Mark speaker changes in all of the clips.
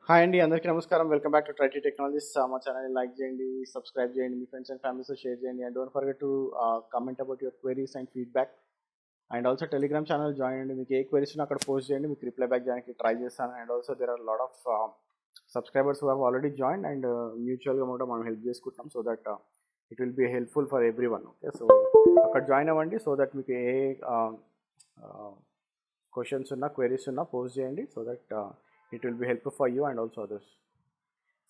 Speaker 1: Hi అండి, అందరికీ నమస్కారం. Welcome back to Tritee technologies. మా ఛానల్ని లైక్ చేయండి, సబ్స్క్రైబ్ చేయండి, మీ ఫ్రెండ్స్ అండ్ ఫ్యామిలీస్తో షేర్ చేయండి. And don't forget to comment about your queries and feedback. And also Telegram channel join అండి. మీకు ఏ క్వైరీస్ ఉన్నా అక్కడ పోస్ట్ చేయండి, మీకు రిప్లై బ్యాక్ చేయడానికి ట్రై చేస్తాను. And also there are lot of subscribers who have already join and మ్యూచువల్గా కూడా మనం హెల్ప్ చేసుకుంటాం. So that it will be helpful for everyone. Okay, so అక్కడ జాయిన్ అవ్వండి. సో దట్ మీకు ఏ క్వశ్చన్స్ ఉన్నా క్వైరీస్ ఉన్నా పోస్ట్ చేయండి. So that it will be helpful for you and also others.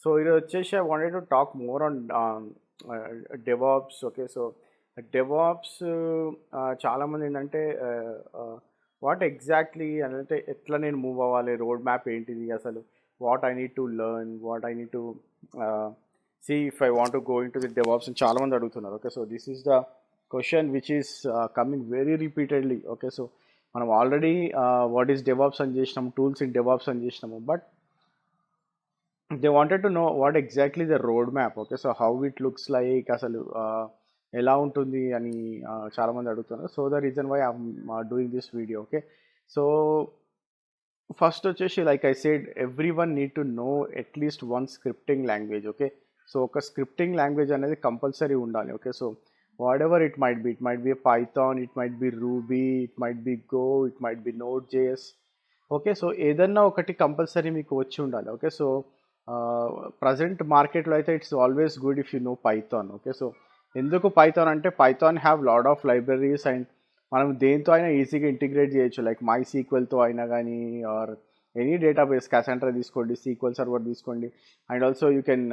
Speaker 1: So ఇది వచ్చేసి I wanted to talk more on DevOps. Okay, so DevOps చాలామంది ఏంటంటే వాట్ ఎగ్జాక్ట్లీ అని అంటే ఎట్లా నేను మూవ్ అవ్వాలి, రోడ్ మ్యాప్ ఏంటిది అసలు, what I need to learn, what I need to see if I want to go in to the DevOps అని చాలామంది అడుగుతున్నారు. Okay, so this is the question which is coming very repeatedly. Okay, so మనం already what is DevOps అని చేసినాము, tools in DevOps అని చేసినాము, but they wanted to know what exactly the roadmap. Okay, so how it looks like అసలు ఎలా ఉంటుంది అని చాలామంది అడుగుతున్నారు. So the reason why I'm doing this video. Okay, so first వచ్చేసి like I said everyone need to know at least one scripting language. Okay, so ఒక scripting language అనేది compulsory ఉండాలి. Okay, so whatever it might be Python, it might be Ruby, it might be Go, it might be Node JS. Okay, so ఏదన్నా ఒకటి compulsory మీకు వచ్చి ఉండాలి. Okay, so present మార్కెట్లో అయితే it's always good if you know Python. Okay, so ఎందుకు Python అంటే Python have lot of libraries and మనం దేంతో అయినా ఈజీగా ఇంటిగ్రేట్ చేయొచ్చు. లైక్ మై సీక్వెల్తో అయినా కానీ ఆర్ ఎనీ డేటాబేస్, క్యాసెండ్రా తీసుకోండి, సీక్వెల్ సర్వర్ తీసుకోండి, and also you can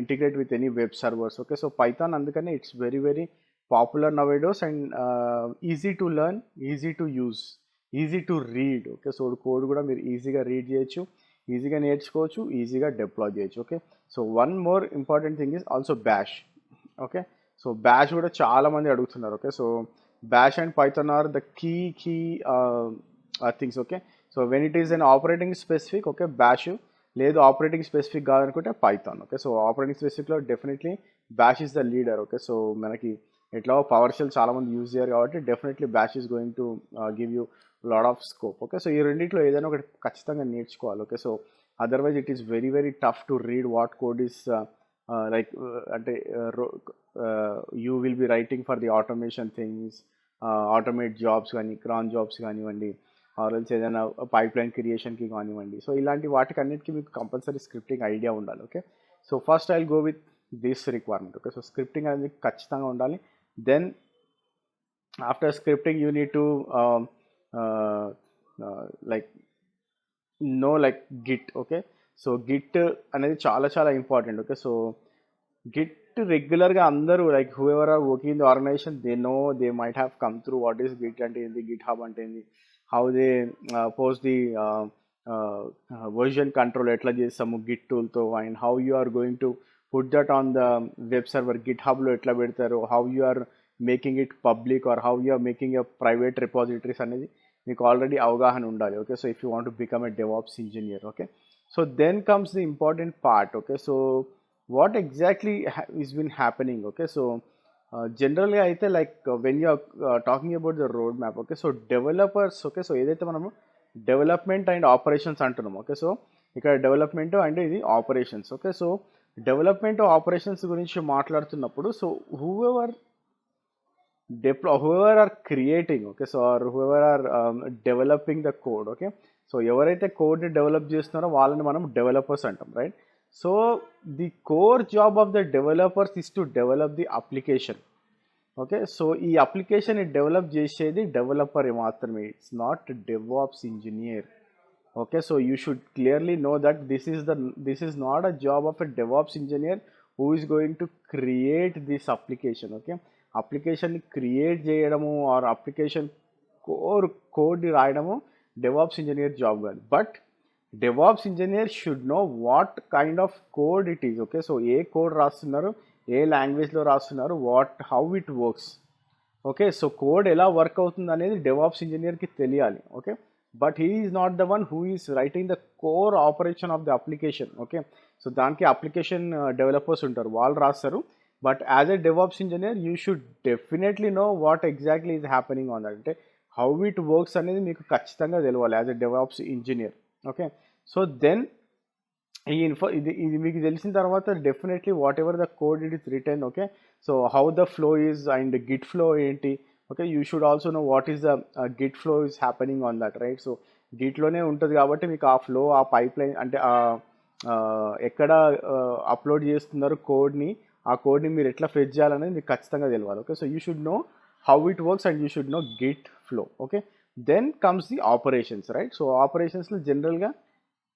Speaker 1: integrate with any web servers. Okay, so Python అందుకనే it's very very popular nowadays and easy to learn, easy to use, easy to read. Okay, so code కూడా మీరు ఈజీగా read చేయొచ్చు, ఈజీగా నేర్చుకోవచ్చు, ఈజీగా deploy చేయొచ్చు. Okay, so one more important thing is also bash. Okay, so bash కూడా చాలామంది అడుగుతున్నారు. Okay, so bash and Python are the key things. Okay, so when it is an operating specific, okay bash, లేదు operating specific కాదనుకుంటే Python. Okay, so operating స్పెసిఫిక్లో definitely bash is the leader. Okay, so మనకి ఎట్లా PowerShell చాలామంది use చేయరు కాబట్టి definitely bash is going to give you lot of scope. Okay, so ఈ రెండింటిలో ఏదైనా ఒకటి ఖచ్చితంగా నేర్చుకోవాలి. Okay, so otherwise it is very very tough to read what code is like అంటే you will be writing for the automation things, automate jobs కానీ cron jobs కానివ్వండి, ఆర్ఎల్స్ ఏదైనా పైప్ లైన్ క్రియేషన్కి కానివ్వండి. సో ఇలాంటి వాటికి అన్నిటికీ మీకు కంపల్సరీ స్క్రిప్టింగ్ ఐడియా ఉండాలి. Okay, so first I will go with this requirement. Okay, so scripting అనేది ఖచ్చితంగా ఉండాలి. Then after scripting you need to like know like git. Okay, so git అనేది చాలా చాలా ఇంపార్టెంట్. ఓకే, సో గిట్ రెగ్యులర్గా అందరూ like whoever are working in the organization they might have come through what is git అంటే ఏంది, GitHub అంటే ఏంది, how they post the version control ఎట్లా చేస్తాము గిట్ టూల్తో, and how you are going to put that on the web server గిట్ హబ్లో ఎట్లా పెడతారు, how you are making it public or how you are making a private repositories అనేది మీకు already అవగాహన ఉండాలి. Okay, so if you want to become a DevOps engineer. Okay, so then comes the important part. Okay, so what exactly is been happening. Okay, so జనరల్గా అయితే like when you are talking about the road map. Okay, so developers. Okay, so ఏదైతే మనము development and operations అంటున్నాం. Okay, so ఇక్కడ development and ఇది operations. Okay, so development operations గురించి మాట్లాడుతున్నప్పుడు so whoever are creating, okay, so or whoever are developing the code. Okay, so ఎవరైతే కోడ్ని develop చేస్తున్నారో వాళ్ళని మనం డెవలపర్స్ అంటాం, right? So the core job of the developers is to develop the application. Okay, so ఈ అప్లికేషన్ని develop చేసేది developer మాత్రమే, it's not DevOps engineer. Okay, so you should clearly know that this is not a job of a DevOps engineer who is going to create this application. Okay, అప్లికేషన్ని create చేయడము or application కోడ్ని రాయడము DevOps engineer job కాదు. But DevOps engineer should know what kind of code it is. Okay, so A code రాస్తున్నారు, ఏ లాంగ్వేజ్లో రాస్తున్నారు, how it works. Okay, so code ఎలా work అవుతుంది అనేది డెవాప్స్ ఇంజనీర్కి తెలియాలి. Okay, but he is not the one who is writing the core operation of the application. Okay, so దానికి application developers ఉంటారు, వాళ్ళు రాస్తారు. But as a DevOps engineer you should definitely know what exactly is happening on that, అంటే how it works అనేది మీకు ఖచ్చితంగా తెలియాలి as a DevOps engineer. Okay, so then ఈ ఇది మీకు తెలిసిన తర్వాత definitely whatever the code it is written, okay. So how the flow is and Git flow ఏంటి, okay. You should also know what is the Git flow is happening on that, right. So గిట్లోనే ఉంటుంది కాబట్టి మీకు ఆ flow, ఆ pipe line అంటే ఎక్కడ upload చేస్తున్నారు కోడ్ని, ఆ కోడ్ని మీరు ఎట్లా ఫెచ్ చేయాలనేది మీకు ఖచ్చితంగా తెలియాలి, okay. So you should know how it works and you should know Git flow, okay. Then comes the operations, right. So ఆపరేషన్స్లో జనరల్గా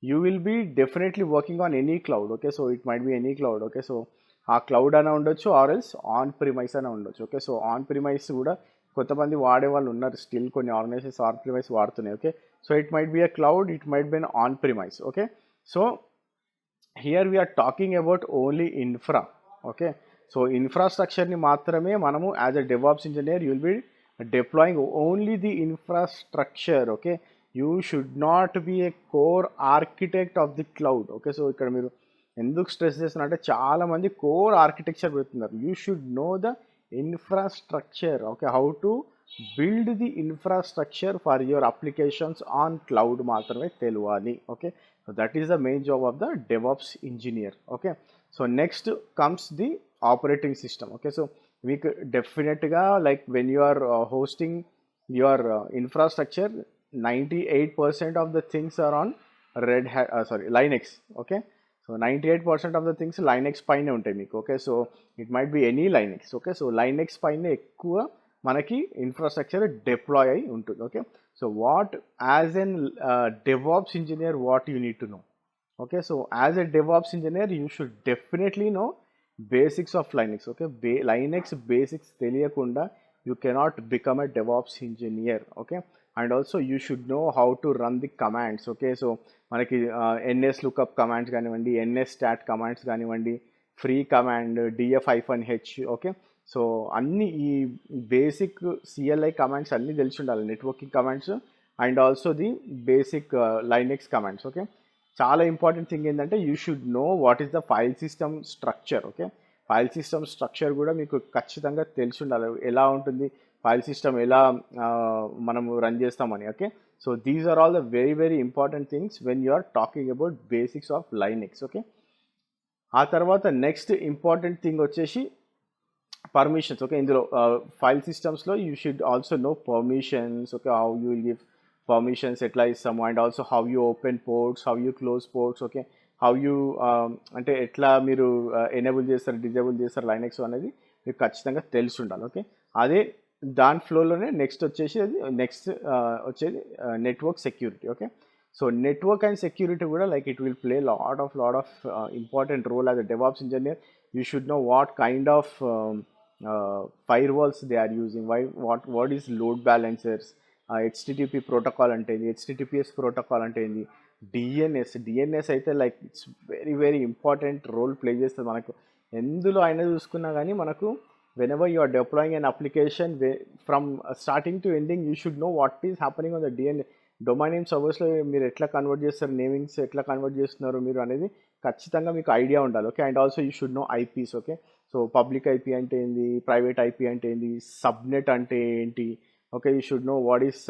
Speaker 1: you will be definitely working on any cloud, okay. So it might be any cloud, okay. So ఆ cloud అయినా ఉండొచ్చు or else on premise అయినా ఉండొచ్చు, okay. So on premise కూడా కొంతమంది వాడే వాళ్ళు ఉన్నారు, స్టిల్ కొన్ని ఆర్గనైజేషన్స్ ఆన్ ప్రిమైస్ వాడుతున్నాయి, okay. So it might be a cloud, it might be an on premise, okay. So here we're talking about only infra, okay. So ఇన్ఫ్రాస్ట్రక్చర్ని మాత్రమే మనము as a DevOps engineer you will be deploying only the infrastructure, okay. You should not be a core architect of the cloud, okay. So ఇక్కడ మీరు ఎందుకు stress చేస్తున్నారంటే చాలామంది core architecture పెడుతున్నారు. You should know the infrastructure, okay. How to build the infrastructure for your applications on cloud మాత్రమే తెలియాలి, okay. So that is the main job of the DevOps engineer, okay. So next comes the operating system, okay. So మీకు డెఫినెట్గా like when you are hosting your infrastructure 98% of the things are on Linux, okay. So 98% of the things Linux పైనే ఉంటాయి మీకు, okay. So it might be any Linux, okay. So Linux పైన ఎక్కువ మనకి infrastructure deploy అయి ఉంటుంది, okay. So what as N DevOps engineer what you need to no, okay. So as a DevOps engineer you should definitely know basics of Linux, okay. Linux basics తెలియకుండా you cannot become a DevOps engineer, okay. And also you should know how to run the commands, okay. So మనకి ns lookup commands కానివ్వండి, ns stat commands కానివ్వండి, free command, df-h, okay. So అన్ని ఈ basic CLI commands అన్నీ తెలిసి ఉండాలి, networking commands and also the basic Linux commands, okay. చాలా important thing ఏంటంటే you should know what is the file system structure, okay. File system structure కూడా మీకు ఖచ్చితంగా తెలిసి ఉండాలి, ఎలా ఉంటుంది ఫైల్ సిస్టమ్, ఎలా మనము రన్ చేస్తామని, okay. So these are all the very very important things when you are talking about basics of Linux, okay. ఆ తర్వాత నెక్స్ట్ ఇంపార్టెంట్ థింగ్ వచ్చేసి పర్మిషన్స్, ఓకే. ఇందులో ఫైల్ సిస్టమ్స్లో you should also know permissions, okay. How you will give permissions ఎట్లా ఇస్తాము, and also how you open ports, how you close ports, okay. How you అంటే ఎట్లా మీరు ఎనేబుల్ చేస్తారు, disable చేస్తారు లైనెక్స్ అనేది మీకు ఖచ్చితంగా తెలిసి ఉండాలి, ఓకే. అదే దాని ఫ్లోలోనే నెక్స్ట్ వచ్చేది network security, okay. So network and security కూడా like it will play lot of important role as a DevOps engineer. You should know what kind of firewalls they are using, what is load balancers, HTTP protocol అంటే ఏంది, HTTPS protocol అంటే ఏంది, DNS అయితే like it's very very important role play చేస్తుంది మనకు. ఎందులో అయినా చూసుకున్నా కానీ మనకు whenever you are deploying an application from starting to ending you should know what is happening on the domain name సర్వర్స్లో మీరు ఎట్లా కన్వర్ట్ చేస్తారు, నేమింగ్స్ ఎట్లా కన్వర్ట్ చేస్తున్నారు మీరు అనేది ఖచ్చితంగా మీకు ఐడియా ఉండాలి, okay. And also you should no eyepiece, okay. So public IP అంటే ఏంది, ప్రైవేట్ ఐపీ అంటే ఏంది, సబ్నెట్ అంటే ఏంటి, okay. You should know what is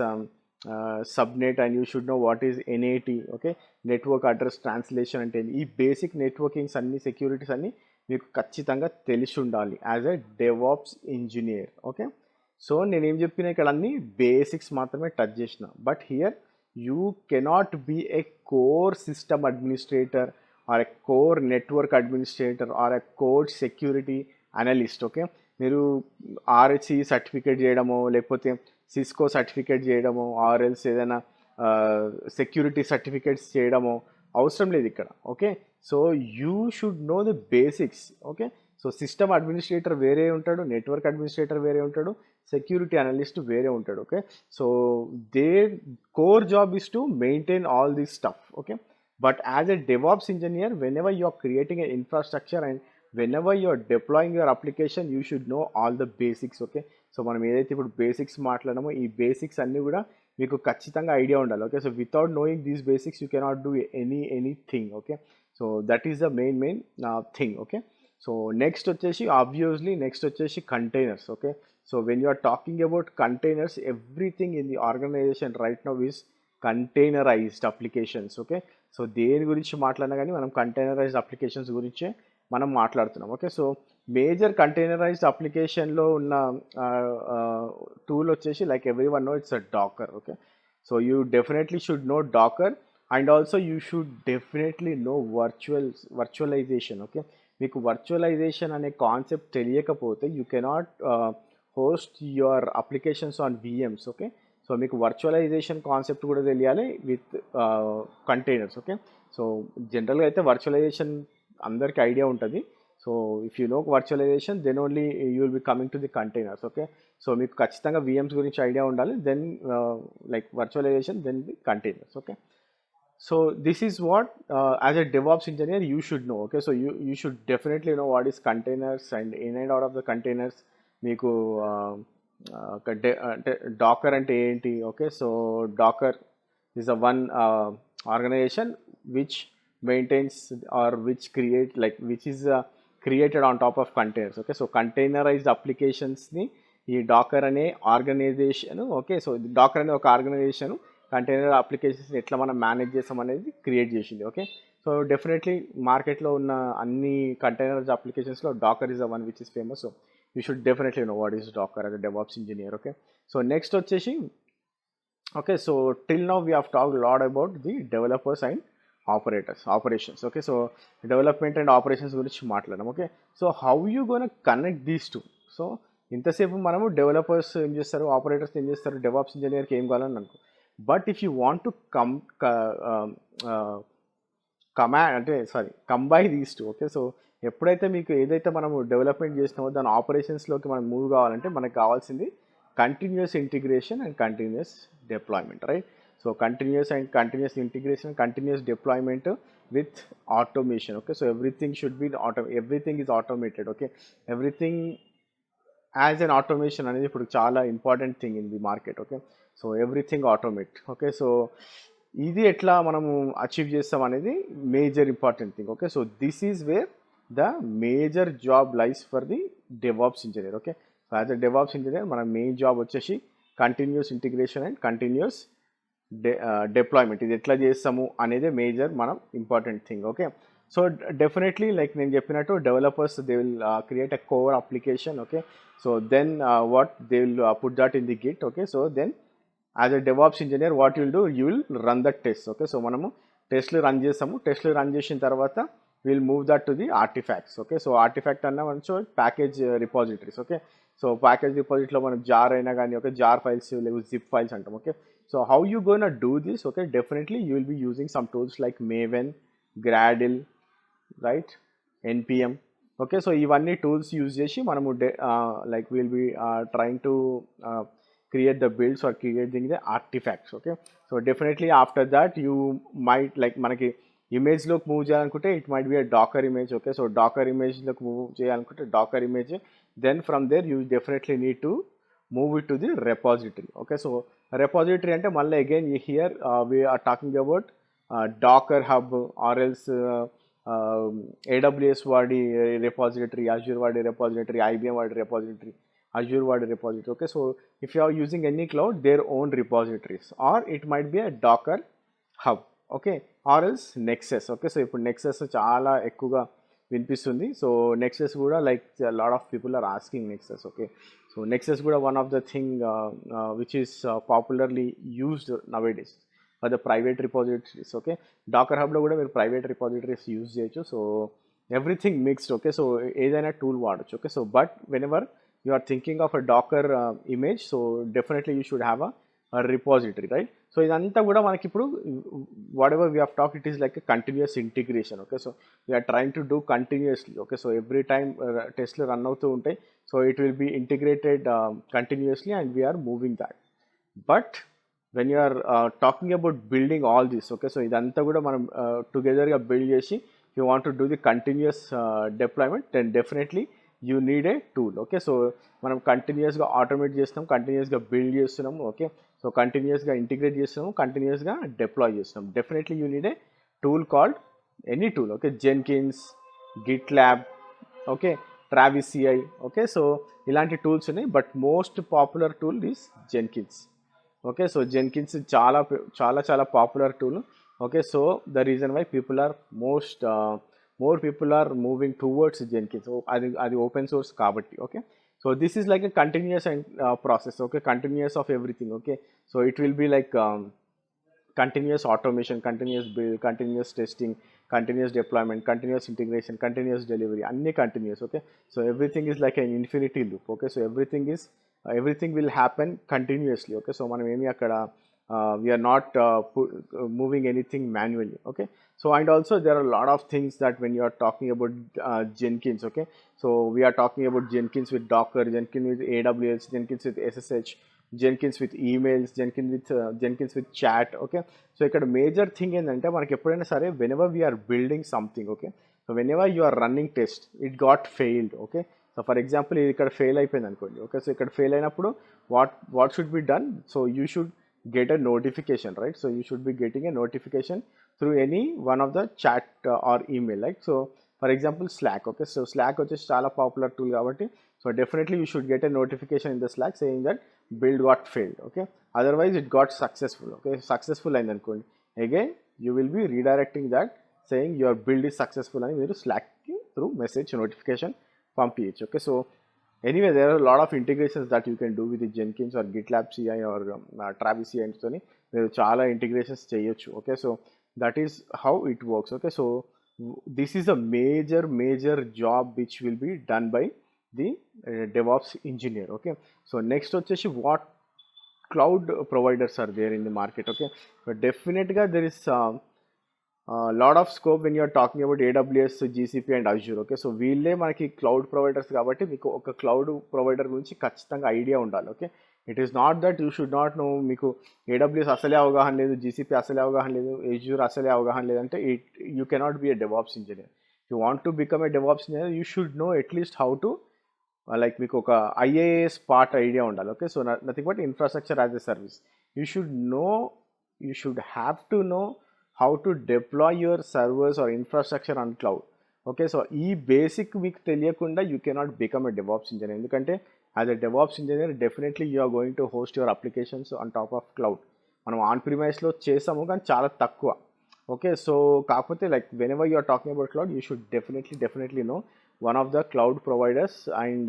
Speaker 1: subnet and you should know what is NAT, okay. Network address translation అంటే ఏంది, ఈ basic నెట్వర్కింగ్స్ అన్ని సెక్యూరిటీస్ అన్ని మీకు ఖచ్చితంగా తెలిసి ఉండాలి as a DevOps engineer, okay. So నేనేం చెప్పిన ఇక్కడ అన్ని బేసిక్స్ మాత్రమే టచ్ చేసిన, but here you cannot be a core system administrator or a core network administrator or a core security analyst, okay. మీరు ఆర్హెచ్సి సర్టిఫికేట్ చేయడమో లేకపోతే సిస్కో సర్టిఫికేట్ చేయడమో ఆర్ఎల్స్ ఏదైనా సెక్యూరిటీ సర్టిఫికేట్స్ చేయడమో అవసరం లేదు ఇక్కడ, okay. So you should know the basics, okay. So system administrator వేరే ఉంటాడు, నెట్వర్క్ అడ్మినిస్ట్రేటర్ వేరే ఉంటాడు, సెక్యూరిటీ అనలిస్ట్ వేరే ఉంటాడు, okay. So there core job is to maintain all this stuff, okay. But as a DevOps engineer whenever you are creating an infrastructure and whenever you are deploying your application you should know all the basics, okay. So మనం ఏదైతే ఇప్పుడు basics మాట్లాడామో ఈ basics అన్నీ కూడా మీకు ఖచ్చితంగా idea ఉండాలి, okay. So without knowing these basics you cannot do anything, okay. So that is the main thing, okay. So next వచ్చేసి containers, okay. So when you are talking about containers everything in the organisation right now is containerised applications. Okay, so దేని గురించి మాట్లాడినా కానీ మనం కంటైనరైజ్డ్ applications గురించే మనం మాట్లాడుతున్నాం. Okay, so major కంటైనరైజ్డ్ అప్లికేషన్లో ఉన్న టూల్ వచ్చేసి like everyone know it's a Docker. Okay, so you definitely should know Docker and also you should definitely know virtualization. Okay, మీకు వర్చువలైజేషన్ అనే కాన్సెప్ట్ తెలియకపోతే you cannot host your applications on VMs. Okay, so మీకు virtualization concept కూడా తెలియాలి with containers. Okay, so జనరల్గా అయితే virtualisation అందరికీ idea ఉంటుంది. So if you know virtualization then only you will be coming to the containers. Okay, so మీకు ఖచ్చితంగా VMs గురించి ఐడియా ఉండాలి, then like virtualization, then the containers. Okay, so this is what as a DevOps engineer you should know. Okay, so you should definitely know what is containers and in and out of the containers మీకు Dakar అంటే ఏంటి. Okay, so Dakar is a one organization which maintains or which create like which is created on top of containers. Okay, so containerized applications ని ఈ Dakar అనే organisation. Okay, so Dakar అనే ఒక organisation container applications ఎట్లా మనం manage చేస్తాం అనేది create చేసింది. ఓకే, సో డెఫినెట్లీ మార్కెట్లో ఉన్న అన్ని కంటైనర్స్ అప్లికేషన్స్లో Docker is the one which is famous. So you should definitely know what is Docker as a DevOps engineer. Okay, so next వచ్చేసి okay, so till now we have talked lot about the developers and operations. Okay, so development and operations గురించి మాట్లాడడం. Okay, so how you gonna connect these two. So ఇంతసేపు మనము developers ఏం చేస్తారు, operators ఏం చేస్తారు, DevOps ఇంజనీర్కి ఏం కావాలని అనుకో. But if you want to combine these two. Okay, so ఎప్పుడైతే మీకు ఏదైతే మనము డెవలప్మెంట్ చేసినామో దాని ఆపరేషన్స్లోకి మనం మూవ్ కావాలంటే మనకు కావాల్సింది continuous integration and continuous deployment, right. So continuous integration, continuous deployment with automation. Okay, so everything should be everything is automated. Okay, everything as an automation అనేది ఇప్పుడు చాలా important thing in the market. Okay, so everything automate. Okay, so ఇది ఎట్లా మనము achieve చేస్తాం అనేది major important thing. Okay, so this is where the major job lies for the DevOps engineer. Okay, so as a DevOps engineer మన main job వచ్చేసి continuous integration and continuous deployment. ఇది ఎట్లా చేస్తాము అనేది మేజర్ మనం important thing. Okay, so definitely like నేను చెప్పినట్టు developers they will create a core application. Okay, so then what they will put that in the Git. Okay, so then as a DevOps engineer what you will do, you will run the tests. Okay, so మనము టెస్ట్లు run చేస్తాము. టెస్ట్లు run చేసిన తర్వాత will move that to the artifacts. Okay, so artifact అన్న మనం package repositories. Okay, so package రిపాజిటరీలో మనం జార్ అయినా కానీ ఒక జార్ ఫైల్స్ లేవు జిప్ ఫైల్స్ అంటాం. Okay, so how you gonna do this. Okay, definitely you will be using some tools like Maven, Gradle, right, NPM. Okay, so ఇవన్నీ tools use చేసి మనము like will be trying to create the builds or creating the artefacts. Okay, so definitely after that you might like మనకి ఇమేజ్లోకి move చేయాలనుకుంటే it might be a Docker image. Okay, so Docker ఇమేజ్లోకి move చేయాలనుకుంటే Docker image, then from there you definitely need to move it to the repository. Okay, so repository అంటే మళ్ళీ again here we're talking about Docker Hub or else AWS వాడి repository, Azure వాడి repository, IBM వాడి repository, Azure వాడి repository. Okay, so if you are using any cloud, their own repositories, or it might be a Docker hub. Okay, or else Nexus. Okay, so ఇప్పుడు Nexus చాలా ఎక్కువగా వినిపిస్తుంది. So Nexus కూడా like lot of people are asking Nexus. Okay, so Nexus కూడా one of the thing which is popularly used nowadays for the private repositories. Okay, Docker హబ్లో కూడా మీరు private repositories use చేయొచ్చు. So everything mixed. Okay, so ఏదైనా tool వాడచ్చు. Okay, so but whenever you are thinking of a Docker image, so definitely you should have a repository, right. So ఇదంతా కూడా మనకి ఇప్పుడు whatever we have talk it is like a continuous integration. Okay, so we are trying to do continuously. Okay, so every time టెస్ట్లు run అవుతూ ఉంటాయి. So it will be integrated continuously and we are moving that. But when you are talking about building all this, okay, so idantha kuda manam together ga build chesi if you want to do the continuous deployment, then definitely you need a tool. Okay, so manam continuous ga automate chestam, continuous ga build chestunam. Okay, so continuous ga integrate chestunam, continuous ga deploy chestunam. Definitely you need a tool called any tool. Okay, Jenkins, GitLab, okay, Travis CI. Okay, so ilanti tools unnai, but most popular tool is Jenkins. Okay. So Jenkins చాలా popular tool. Okay. So the reason why more people are moving towards Jenkins. So అది open source కాబట్టి. Okay. So this is like a continuous and process. Okay. Continuous of everything. Okay. So it will be like continuous automation, continuous build, continuous testing, continuous deployment, continuous integration, continuous delivery, అన్ని continuous. Okay, so everything is like an infinity loop. Okay, so everything will happen continuously. Okay, so మనం ఏమి అక్కడ we are not moving anything manually. Okay, so and also there are a lot of things that when you are talking about Jenkins. Okay, so we are talking about Jenkins with Docker, Jenkins with AWS, Jenkins with SSH, Jenkins with emails, Jenkins with chat. Okay. So ఇక్కడ major thing ఏంటంటే మనకి ఎప్పుడైనా సరే whenever we are building something. Okay. So whenever you are running test it got failed. Okay. So for example ఇది ఇక్కడ fail అయిపోయింది అనుకోండి. ఓకే. సో ఇక్కడ ఫెయిల్ అయినప్పుడు what should be done? So you should get a notification, right? So you should be getting a notification through any one of the chat or email, like so for example Slack. Okay, so Slack వచ్చేసి చాలా popular tool కాబట్టి so definitely you should get a notification in the Slack saying that build got failed. Okay, otherwise it got successful. Okay, successful అయింది అనుకోండి, again you will be redirecting that saying your build is successful అని మీరు Slack కి through message notification పంపించచ్చు. Okay, so anyway there are a lot of integrations that you can do with the Jenkins or GitLab CI or Travis CI తోని మీరు చాలా integrations చేయొచ్చు. Okay, so that is how it works. Okay, so this is a major job which will be done by the DevOps engineer. Okay, so next వచ్చేసి what cloud providers are there in the market. Okay, but definitely there is lot of scope when you are talking about AWS, GCP and Azure. Okay, so వీళ్ళే మనకి cloud providers కాబట్టి మీకు ఒక cloud provider గురించి ఖచ్చితంగా idea ఉండాలి. Okay, it is not that you should not know, మీకు AWS అసలే అవగాహన లేదు, GCP అసలే అవగాహన లేదు, Azure అసలే అవగాహన లేదంటే you cannot be a DevOps engineer. You want to become a DevOps engineer you should no at least how to like మీకు ఒక IaaS పార్ట్ ఐడియా ఉండాలి. Okay, so nothing but infrastructure as a service. You should have to know how to deploy your servers or infrastructure on cloud. Okay, so ఈ basic మీకు తెలియకుండా you cannot become a DevOps engineer. ఎందుకంటే as a DevOps engineer definitely you are going to host your applications on top of cloud. మనం on ప్రిమైస్లో చేసాము కానీ చాలా తక్కువ. Okay, so కాకపోతే like whenever you are talking about cloud you should definitely know one of the cloud providers and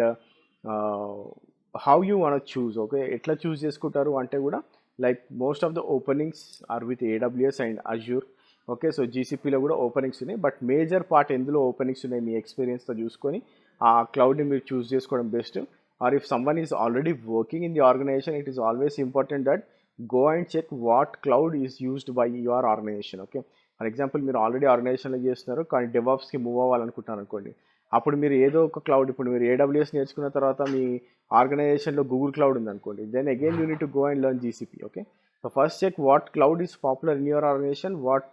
Speaker 1: how you want to choose. Okay, ఎట్లా చూస్ చేసుకుంటారు అంటే కూడా like most of the openings are with AWS and Azure. Okay, so GCPలో కూడా openings ఉన్నాయి, but major part ఎందులో openings ఉన్నాయి మీ ఎక్స్పీరియన్స్తో చూసుకొని ఆ క్లౌడ్ని మీరు చూస్ చేసుకోవడం best. Or if someone is already working in the organization it is always important that go and check what cloud is used by your organization. Okay, for example మీరు ఆల్రెడీ ఆర్గనైజేషన్లో చేస్తున్నారు కానీ డెవాప్స్కి మూవ్ అవ్వాలనుకుంటున్నారు అనుకోండి, అప్పుడు మీరు ఏదో ఒక క్లౌడ్, ఇప్పుడు మీరు AWS నేర్చుకున్న తర్వాత మీ ఆర్గనైజేషన్లో గూగుల్ క్లౌడ్ ఉందనుకోండి, then again you need to go and learn GCP. Okay, so first check what cloud is popular in your organization, what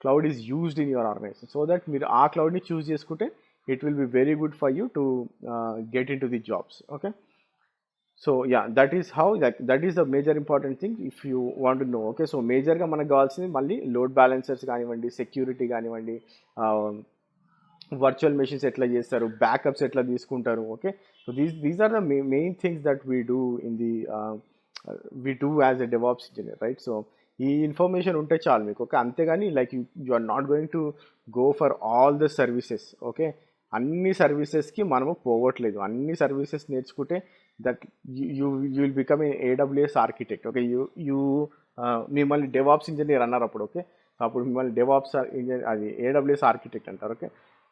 Speaker 1: cloud is used in your organization, so that మీరు ఆ క్లౌడ్ని choose చేసుకుంటే it will be very good for you to get in to the jobs. Okay, so yeah that is how that is the major important thing if you want to know. Okay, so మేజర్గా మనకు కావాల్సింది మళ్ళీ load balancers కానివ్వండి, security కానివ్వండి, virtual machines ఎట్లా చేస్తారు, backups ఎట్లా తీసుకుంటారు. Okay, so these are the main things that we do as a DevOps engineer, right? So ఈ ఇన్ఫర్మేషన్ ఉంటే చాలు మీకు. ఓకే, అంతేగాని like you are not going to go for all the services. Okay, అన్ని సర్వీసెస్కి మనము పోవట్లేదు. అన్ని సర్వీసెస్ నేర్చుకుంటే that you will become a AWS architect. Okay, మిమ్మల్ని DevOps ఇంజనీర్ అన్నారు అప్పుడు. ఓకే, అప్పుడు మిమ్మల్ని DevOps ఇంజనీర్ అది AWS ఆర్కిటెక్ట్ అంటారు. Okay,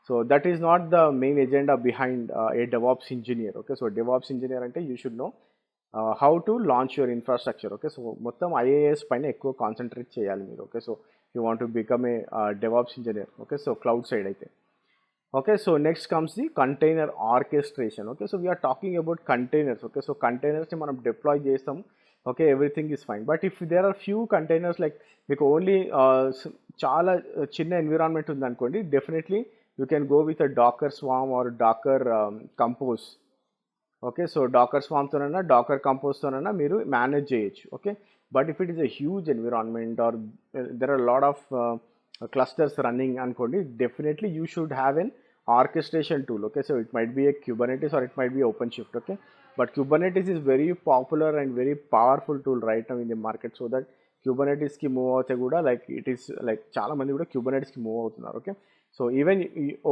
Speaker 1: so that is not the main agenda behind a DevOps engineer. Okay, so DevOps engineer ante you should know how to launch your infrastructure. Okay, so మొత్తం IaaS పైన ఎక్కువ concentrate చేయాలి మీరు. Okay, so you want to become a DevOps engineer. Okay, so cloud side అయితే. Okay, so next comes the container orchestration. Okay, so we are talking about containers. Okay, so containers ని మనం deploy చేస్తాం. Okay, everything is fine, but if there are few containers like మీకు only చాలా చిన్న environment ఉంది అనుకోండి, definitely you can go with a Docker Swarm or Docker Compose. Okay, so Docker Swarm తోనైనా Docker Compose తోనైనా మీరు manage చేయొచ్చు. Okay, but if it is a huge environment or there are lot of clusters running అనుకోండి, definitely you should have an orchestration tool. Okay, so it might be a Kubernetes or it might be OpenShift. Okay, but Kubernetes is very popular and very powerful tool right now in the market, so that Kubernetes కి move అవుతే కూడా like it is like చాలా మంది కూడా Kubernetes కి move అవుతున్నారు. Okay, so even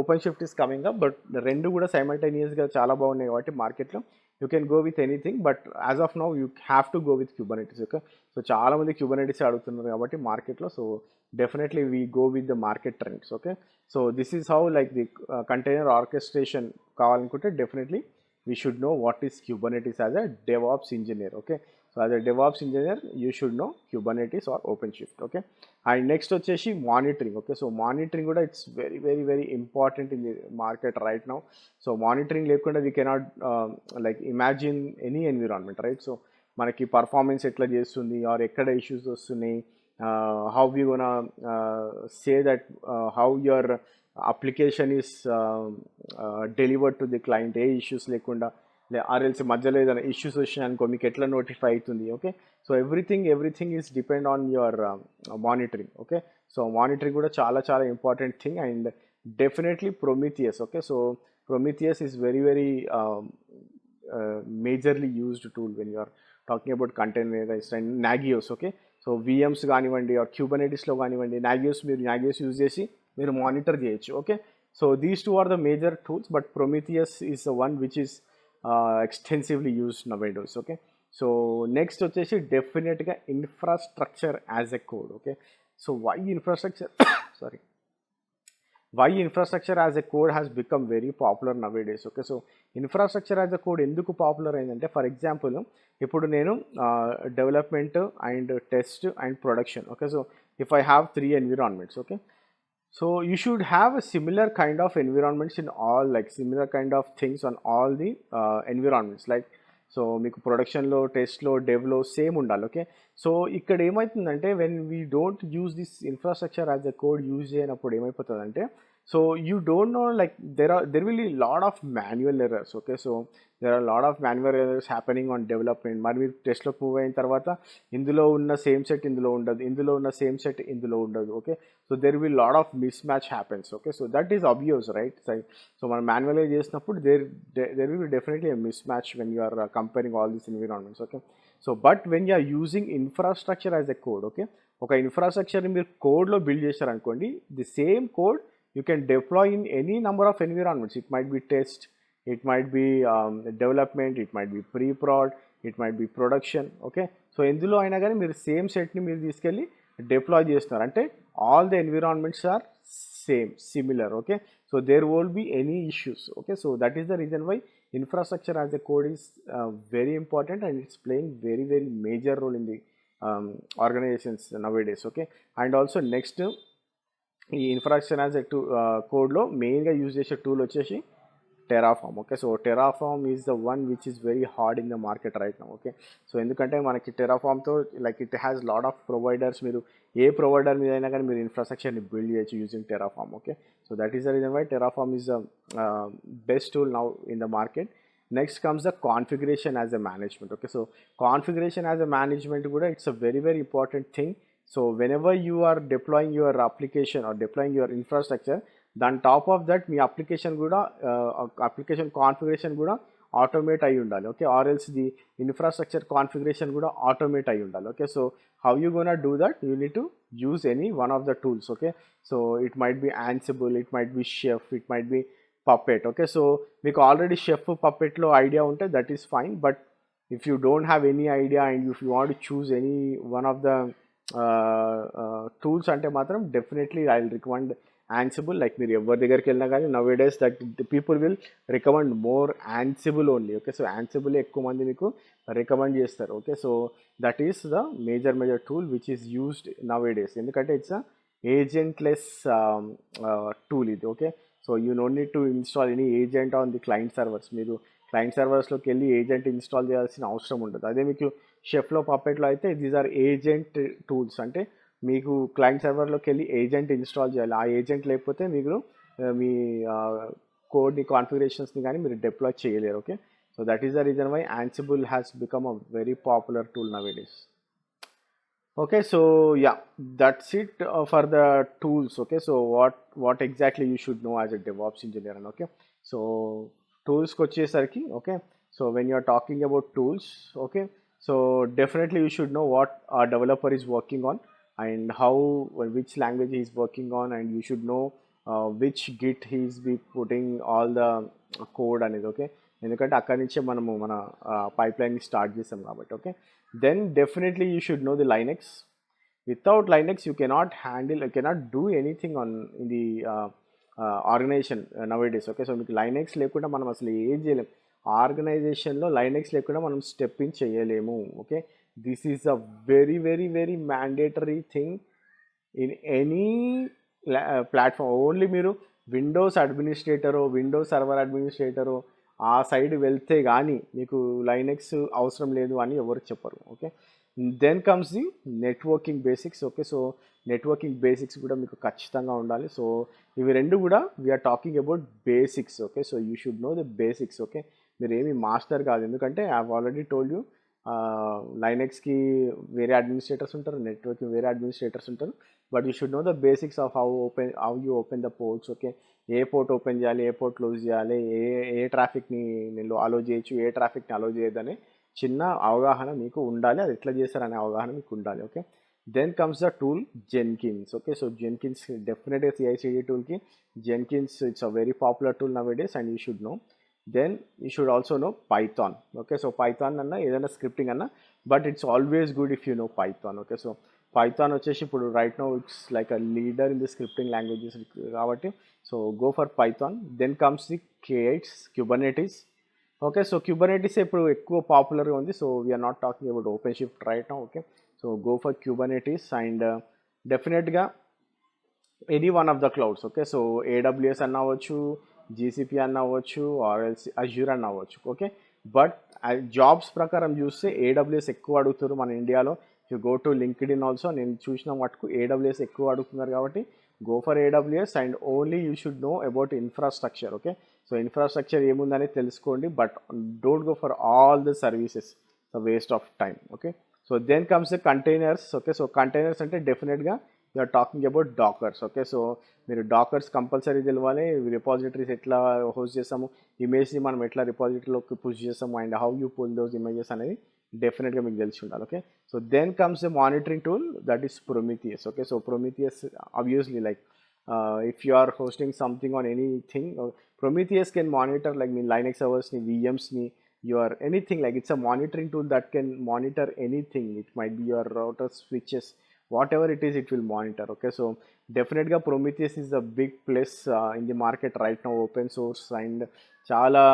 Speaker 1: open shift is coming up, but రెండు కూడా సైమల్టేనియస్గా చాలా బాగున్నాయి కాబట్టి మార్కెట్లో you can go with anything, but as of now you have to go with Kubernetes. Okay, so చాలా మంది Kubernetes అడుగుతున్నారు కాబట్టి మార్కెట్లో, so definitely we go with the market trends. Okay, so this is how like the container orchestration కావాలనుకుంటే definitely we should know what is Kubernetes as a DevOps engineer. Okay, so as a DevOps engineer you should know Kubernetes or OpenShift. Okay, and next వచ్చేసి monitoring. Okay, so monitoring కూడా it's very important in the market right now. So monitoring లేకుండా we cannot like imagine any environment, right? So మనకి performance ఎట్లా చేస్తుంది are ఎక్కడ issues వస్తున్నాయి, how we gonna say that how your application is delivered to the client, ఏ issues లేకుండా, RLC మధ్యలో ఏదైనా ఇష్యూస్ వచ్చినాయనుకో మీకు ఎట్లా నోటిఫై అవుతుంది. Okay, so everything is depend on your monitoring. Okay, so monitoring కూడా చాలా important thing, and definitely Prometheus. Okay, so Prometheus is very majorly used tool when you're talking about containerised and Nagios. Okay, so VMs కానివ్వండి or క్యూబర్నెటిస్లో కానివ్వండి, Nagios use చేసి మీరు monitor చేయొచ్చు. Okay, so these two are the major tools, but Prometheus is the one which is extensively used nowadays. Okay, so next వచ్చేసి డెఫినెట్గా infrastructure as a code. Okay, so why infrastructure as a code has become very popular nowadays. Okay, so infrastructure as a code ఎందుకు popular అయిందంటే, for example ఇప్పుడు నేను development and test and production. Okay, so if I have 3 environments. Okay, so you should have a similar kind of environments in all, like similar kind of things on all the environments, like so మీకు ప్రొడక్షన్లో, టెస్ట్లో, డెవ్లో same ఉండాలి. Okay, so ఇక్కడ ఏమవుతుందంటే when we don't use this infrastructure as a code use చేయనప్పుడు ఏమైపోతుందంటే, so you don't know like there will be lot of manual errors. Okay, so there are lot of manual errors happening on development. మరి మీరు టెస్ట్లోకి move అయిన తర్వాత ఇందులో ఉన్న same set ఇందులో ఉండదు, ఇందులో ఉన్న సేమ్ సెట్ ఇందులో ఉండదు. Okay, so there will lot of mismatch happens. Okay, so that is abuse, right? So మనం మాన్యువల్గా చేసినప్పుడు there will be definitely mismatch when you are comparing all these environments. Okay, so but when you are using infrastructure as a code, okay, ఒక ఇన్ఫ్రాస్ట్రక్చర్ని మీరు కోడ్లో build చేశారనుకోండి, the same code you can deploy in any number of environments. It might be test, it might be development, it might be pre-prod, it might be production. Okay, so ఎందులో అయినా కానీ మీరు same సెట్ని మీరు తీసుకెళ్ళి deploy చేస్తున్నారు అంటే all the environments are similar. Okay, so there won't be any issues. Okay, so that is the reason why infrastructure as a code is very important and it's playing very major role in the organisations nowadays. Okay, and also next ఈ infrastructure as a కోడ్లో మెయిన్గా use చేసే tool వచ్చేసి Terraform. Okay, so Terraform is the one which is very hard in the market right now. Okay, so ఎందుకంటే మనకి టెరాఫామ్తో like it has lot of providers, మీరు ఏ ప్రొవైడర్ మీద అయినా కానీ మీరు ఇన్ఫ్రాస్ట్రక్చర్ని బిల్డ్ చేయొచ్చు using Terraform. Okay, so that is the reason why Terraform is the best tool now in the market. Next comes the configuration as a management. Okay, so configuration as a management కూడా it's a very important thing. So whenever you are deploying your application or deploying your infrastructure, then top of that me application కూడా application configuration కూడా automate అయి ఉండాలి. Okay, or else the infrastructure configuration కూడా automate అయి ఉండాలి. Okay, so how you gonna do that? You need to use any one of the tools. Okay, so it might B Ansible, it might B Chef, it might B Puppet. Okay, so మీకు already Chef, Puppetలో idea ఉంటే that is fine, but if you don't have any idea and if you want to choose any one of the tools అంటే మాత్రం definitely I will recommend Ansible. Like మీరు ఎవరి దగ్గరికి వెళ్ళినా కానీ నౌడేస్ that people will recommend more Ansible only. Okay, so Ansible ఎక్కువ మంది మీకు రికమెండ్ చేస్తారు. Okay, so that is the major tool which is used నౌడేస్, ఎందుకంటే ఇట్స్ అ ఏజెంట్లెస్ టూల్ ఇది. Okay, so you know need to install any agent on the client servers. మీరు client సర్వర్స్లోకి వెళ్ళి agent install చేయాల్సిన అవసరం ఉండదు. అదే మీకు షెఫ్లో, పప్పెట్లో అయితే దీస్ ఆర్ ఏజెంట్ టూల్స్, అంటే మీకు క్లయింట్ సర్వర్లోకి వెళ్ళి ఏజెంట్ ఇన్స్టాల్ చేయాలి. ఆ ఏజెంట్ లేకపోతే మీరు మీ కోడ్ని, కాన్ఫిగరేషన్స్ని కానీ మీరు డిప్లాయ్ చేయలేరు. Okay, so that is the reason why Ansible has become a very popular tool nowadays. Okay, so yeah, that's it for the tools. Okay, so what exactly you should know as a DevOps engineer. And okay, so tools కి వచ్చేసరికి, okay, So when you're talking about tools, okay, so definitely you should know what a developer is working on and how which language he is working on, and you should know which git he is be putting all the code అనేది okay ఎందుకంటే అక్కడి నుంచే మనము మన పైప్లైన్ని start చేస్తాం కాబట్టి okay then definitely you should know the Linux without Linux you cannot handle you cannot do anything on in the organisation nowadays okay so మీకు లైనెక్స్ లేకుండా మనం అసలు ఏం చేయలేము ఆర్గనైజేషన్లో లైనెక్స్ లేకుండా మనం స్టెప్ ఇన్ చేయలేము okay this is a very very very mandatory thing in any platform only మీరు విండోస్ అడ్మినిస్ట్రేటరో విండోస్ సర్వర్ అడ్మినిస్ట్రేటరో ఆ సైడ్ వెళ్తే కానీ మీకు లైనెక్స్ అవసరం లేదు అని ఎవరు చెప్పరు okay then comes the networking basics okay so networking basics కూడా మీకు ఖచ్చితంగా ఉండాలి సో ఇవి రెండు కూడా we're talking about basics okay so you should know the basics okay మీరు ఏమి మాస్టర్ కాదు ఎందుకంటే I have already told you లైనెక్స్కి వేరే అడ్మినిస్ట్రేటర్స్ ఉంటారు నెట్వర్క్కి వేరే అడ్మినిస్ట్రేటర్స్ ఉంటారు but you should know the basics of how you open the ports okay ఏ పోర్ట్ ఓపెన్ చేయాలి ఏ పోర్ట్ క్లోజ్ చేయాలి ఏ ట్రాఫిక్ని నేను అలో చేయొచ్చు ఏ ట్రాఫిక్ని అలో చేయొద్దని చిన్న అవగాహన మీకు ఉండాలి అది ఎట్లా చేస్తారనే అవగాహన మీకు ఉండాలి okay then comes the tool Jenkins okay so Jenkins డెఫినెట్గా సిఐసిడి టూల్కి Jenkins it's a very popular tool nowadays and you should know then you should also know Python okay so Python అన్న ఏదైనా scripting అన్న but it's always good if you know Python okay so Python వచ్చేసి ఇప్పుడు right now it's like a leader in the scripting languages కాబట్టి so go for Python then comes the K8s Kubernetes okay so Kubernetes ఇప్పుడు ఎక్కువ పాపులర్గా ఉంది so we're not talking about OpenShift right now okay so go for Kubernetes and డెఫినెట్గా any one of the clouds okay so AWS అన్న అవ్వచ్చు GCP అన్న అవ్వచ్చు RLC Azure అన్న అవ్వచ్చు ఓకే బట్ జాబ్స్ ప్రకారం చూస్తే ఏడబ్ల్యూఎస్ ఎక్కువ అడుగుతారు మన ఇండియాలో you go to LinkedIn also నేను చూసిన మటుకు ఏడబ్ల్యూఎస్ ఎక్కువ అడుగుతున్నారు కాబట్టి go for AWS and only you should know about infrastructure okay so infrastructure ఏముందని తెలుసుకోండి but don't go for all the services the waste of time okay so then comes the containers okay so containers అంటే డెఫినెట్గా you're talking about Dockers okay so మీరు Dockers compulsory తెలవాలి repositories ఎట్లా host చేస్తాము ఇమేజ్ని మనం ఎట్లా రిపాజిటరీలోకి పుష్ చేస్తాము and how you pull those images అనేది డెఫినెట్గా మీకు తెలిసి ఉండాలి okay so then comes the monitoring tool that is Prometheus okay so Prometheus obviously like if you are hosting something on anything Prometheus can monitor like మీ Linux సర్వర్స్ని విఎమ్స్ని your anything like it's a monitoring tool that can monitor anything it might be your routers switches whatever it is it will monitor okay so definitely Prometheus is a big place in the market right now open source and చాలా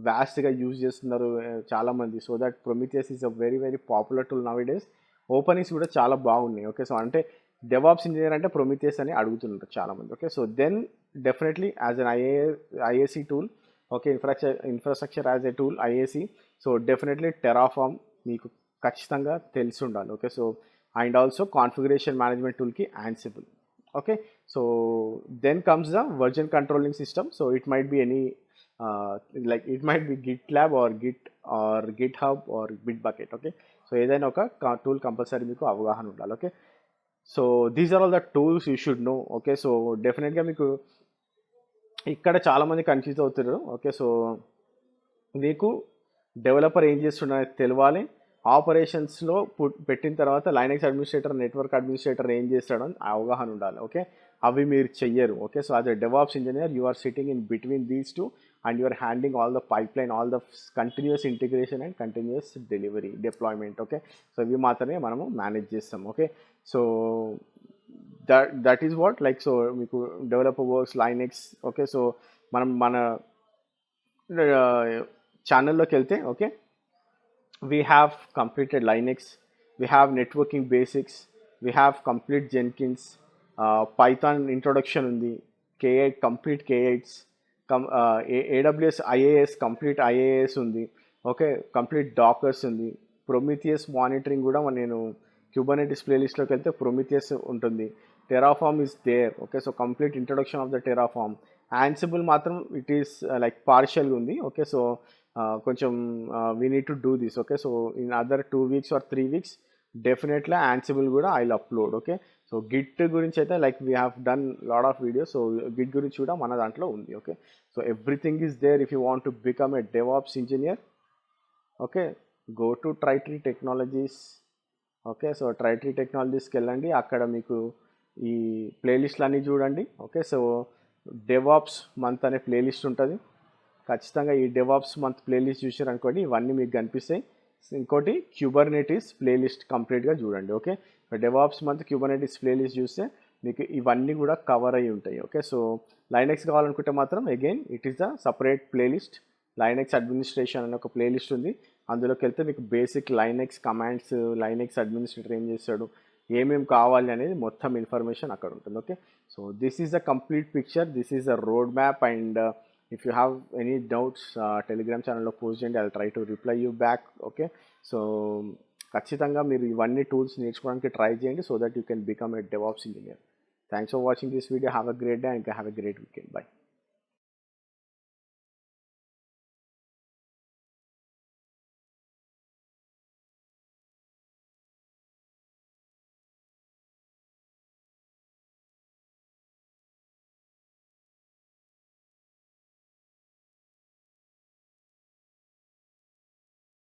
Speaker 1: వ్యాస్ట్గా use చేస్తున్నారు చాలామంది so that Prometheus is a very very popular tool nowadays openings కూడా చాలా బాగున్నాయి okay so అంటే DevOps engineer అంటే Prometheus అని అడుగుతున్నారు చాలామంది okay so then definitely as an IaC tool okay infrastructure as a tool IaC so definitely Terraform మీకు ఖచ్చితంగా తెలిసి ఉండాలి okay so and also configuration management టూల్కి Ansible okay so then comes the version controlling system so it might be any like it might be GitLab or GitHub or Bitbucket okay so ఏదైనా ఒక tool compulsory మీకు అవగాహన ఉండాలి okay so these are all the tools you should know okay so డెఫినెట్గా మీకు ఇక్కడ చాలామంది confuse అవుతున్నారు ఓకే సో మీకు డెవలపర్ ఏం చేస్తున్నారో తెలియాలి ఆపరేషన్స్లో పెట్టిన తర్వాత లైనెక్స్ అడ్మినిస్ట్రేటర్ నెట్వర్క్ అడ్మినిస్ట్రేటర్ ఏం చేస్తాడో అవగాహన ఉండాలి ఓకే అవి మీరు చెయ్యరు okay so as a DevOps engineer you are sitting in between these two and you are handling all the pipeline all the continuous integration and continuous delivery deployment okay so ఇవి మాత్రమే మనము manage చేస్తాం okay so that is what like so మీకు developer works Linux okay so మనం మన ఛానల్లోకి వెళ్తే okay we have completed Linux we have networking basics we have complete Jenkins Python introduction ఉంది K8 complete K8s AWS IAS complete IAS ఉంది okay complete dockers ఉంది Prometheus monitoring కూడా నేను Kubernetes ప్లేలిస్ట్లోకి వెళ్తే ప్రొమిథియస్ ఉంటుంది Terraform is there okay so complete introduction of the Terraform Ansible మాత్రం it is like పార్షియల్గా ఉంది ఓకే సో కొంచెం we need to do this okay so in other 2 weeks or 3 weeks definitely Ansible కూడా I will upload. Okay, so Git గురించి అయితే like we have done lot of videos. So Git గురించి కూడా మన దాంట్లో ఉంది. Okay, so everything is there if you want to become a DevOps engineer. Okay, go to Tritree technologies. Okay, so Tritree టెక్నాలజీస్కి వెళ్ళండి, అక్కడ మీకు ఈ ప్లేలిస్ట్లు అన్నీ చూడండి. ఓకే, సో డెవాప్స్ మంత్ అనే ప్లేలిస్ట్ ఉంటుంది. ఖచ్చితంగా ఈ డెవాప్స్ మంత్ ప్లేలిస్ట్ చూసారు అనుకోండి, ఇవన్నీ మీకు కనిపిస్తాయి. ఇంకోటి క్యూబర్నెటీస్ ప్లేలిస్ట్ కంప్లీట్గా చూడండి. Okay, DevOps month Kubernetes playlist చూస్తే మీకు ఇవన్నీ కూడా కవర్ అయ్యి ఉంటాయి. ఓకే, సో లైనెక్స్ కావాలనుకుంటే మాత్రం again it is the separate playlist. Linux administration అనే ఒక ప్లేలిస్ట్ ఉంది, అందులోకి వెళ్తే మీకు basic Linux commands, Linux administrator ఏం చేస్తాడు, ఏమేమి కావాలి అనేది మొత్తం ఇన్ఫర్మేషన్ అక్కడ ఉంటుంది. Okay, so this is the complete picture, this is the road map. And if you have any doubts, Telegram ఛానల్లో పోస్ట్ చేయండి, I try to reply you back. Okay, so ఖచ్చితంగా మీరు ఇవన్నీ టూల్స్ నేర్చుకోవడానికి ట్రై చేయండి, so that you can become a DevOps engineer. Thanks for watching this video. Have a great day and have a great weekend. By.